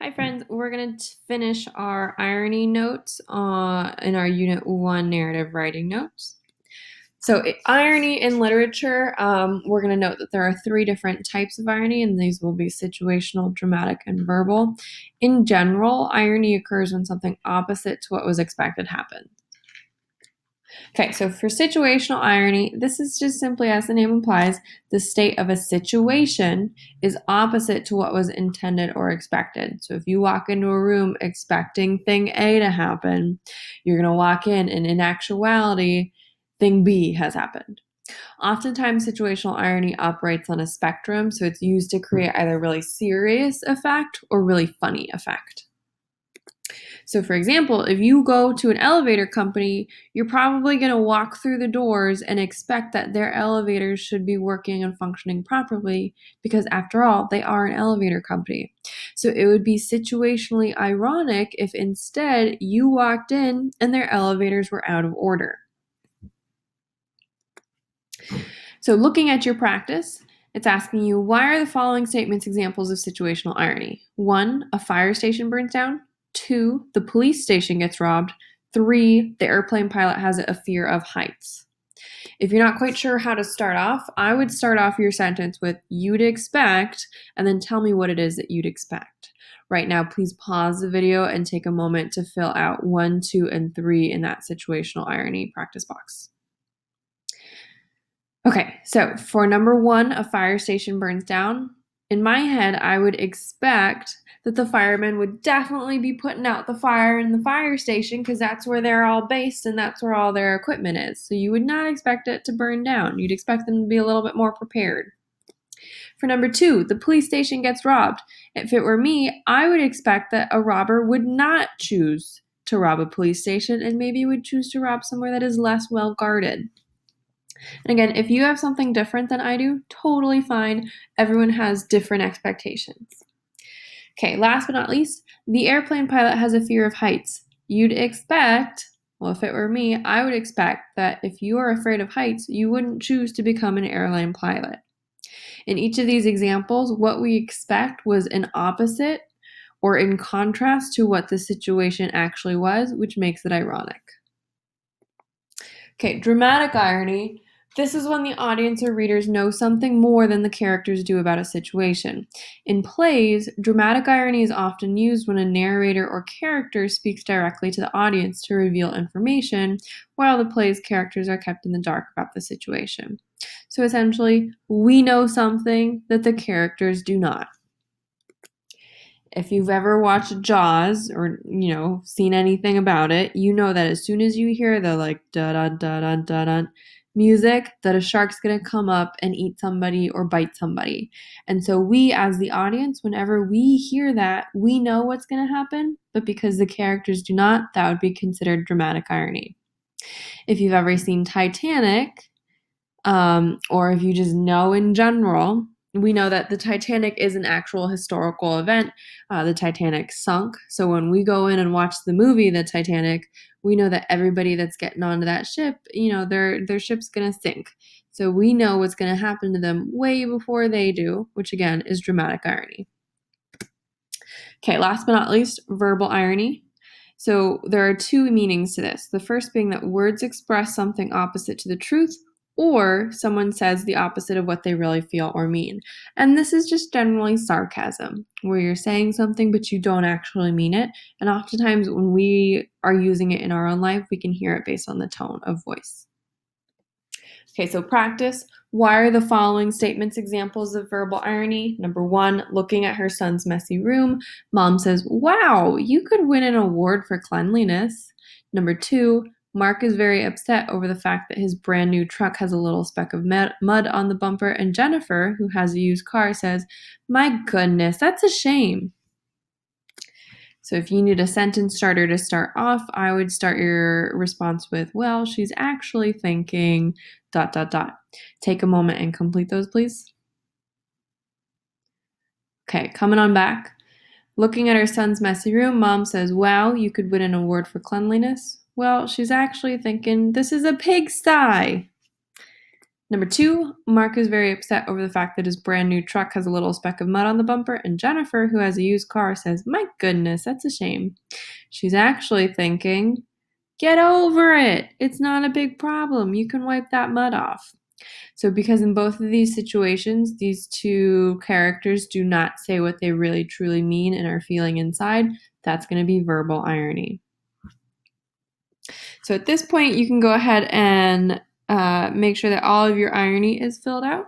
Hi friends, we're going to finish our irony notes in our Unit 1 narrative writing notes. So irony in literature, we're going to note that there are three different types of irony, and these will be situational, dramatic, and verbal. In general, irony occurs when something opposite to what was expected happens. Okay, so for situational irony, this is just simply, as the name implies, the state of a situation is opposite to what was intended or expected. So if you walk into a room expecting thing A to happen, you're going to walk in and in actuality, thing B has happened. Oftentimes, situational irony operates on a spectrum, so it's used to create either really serious effect or really funny effect. So for example, if you go to an elevator company, you're probably going to walk through the doors and expect that their elevators should be working and functioning properly because after all, they are an elevator company. So it would be situationally ironic if instead you walked in and their elevators were out of order. So looking at your practice, it's asking you, why are the following statements examples of situational irony? 1, a fire station burns down. 2, the police station gets robbed. 3, the airplane pilot has a fear of heights. If you're not quite sure how to start off, I would start off your sentence with you'd expect, and then tell me what it is that you'd expect. Right now, please pause the video and take a moment to fill out 1, 2, and 3 in that situational irony practice box. Okay, so for number 1, a fire station burns down. In my head, I would expect that the firemen would definitely be putting out the fire in the fire station because that's where they're all based and that's where all their equipment is. So you would not expect it to burn down. You'd expect them to be a little bit more prepared. For number 2, the police station gets robbed. If it were me, I would expect that a robber would not choose to rob a police station and maybe would choose to rob somewhere that is less well guarded. And again, if you have something different than I do, totally fine. Everyone has different expectations. Okay, last but not least, the airplane pilot has a fear of heights. You'd expect, well, if it were me, I would expect that if you are afraid of heights, you wouldn't choose to become an airline pilot. In each of these examples, what we expect was an opposite or in contrast to what the situation actually was, which makes it ironic. Okay, dramatic irony. This is when the audience or readers know something more than the characters do about a situation. In plays, dramatic irony is often used when a narrator or character speaks directly to the audience to reveal information, while the play's characters are kept in the dark about the situation. So essentially, we know something that the characters do not. If you've ever watched Jaws or, seen anything about it, you know that as soon as you hear the like da-da-da-da-da-da music, that a shark's going to come up and eat somebody or bite somebody. And so we, as the audience, whenever we hear that, we know what's going to happen, but because the characters do not, that would be considered dramatic irony. If you've ever seen Titanic, or if you just know in general, we know that the Titanic is an actual historical event. The Titanic sunk. So when we go in and watch the movie, The Titanic, we know that everybody that's getting onto that ship, their ship's going to sink. So we know what's going to happen to them way before they do, which again is dramatic irony. Okay, last but not least, verbal irony. So there are two meanings to this. The first being that words express something opposite to the truth, or someone says the opposite of what they really feel or mean. And this is just generally sarcasm, where you're saying something but you don't actually mean it. And oftentimes when we are using it in our own life, we can hear it based on the tone of voice. Okay, so practice. Why are the following statements examples of verbal irony? Number 1, looking at her son's messy room, mom says, "Wow, you could win an award for cleanliness." Number 2, Mark is very upset over the fact that his brand new truck has a little speck of mud on the bumper, and Jennifer, who has a used car, says, "My goodness, that's a shame." So if you need a sentence starter to start off, I would start your response with, "Well, she's actually thinking ... Take a moment and complete those, please. Okay, coming on back. Looking at her son's messy room, mom says, "Wow, you could win an award for cleanliness." Well, she's actually thinking, "This is a pigsty." Number 2, Mark is very upset over the fact that his brand new truck has a little speck of mud on the bumper, and Jennifer, who has a used car, says, "My goodness, that's a shame." She's actually thinking, "Get over it. It's not a big problem. You can wipe that mud off." So, because in both of these situations, these two characters do not say what they really truly mean and are feeling inside, that's going to be verbal irony. So, at this point, you can go ahead and make sure that all of your irony is filled out.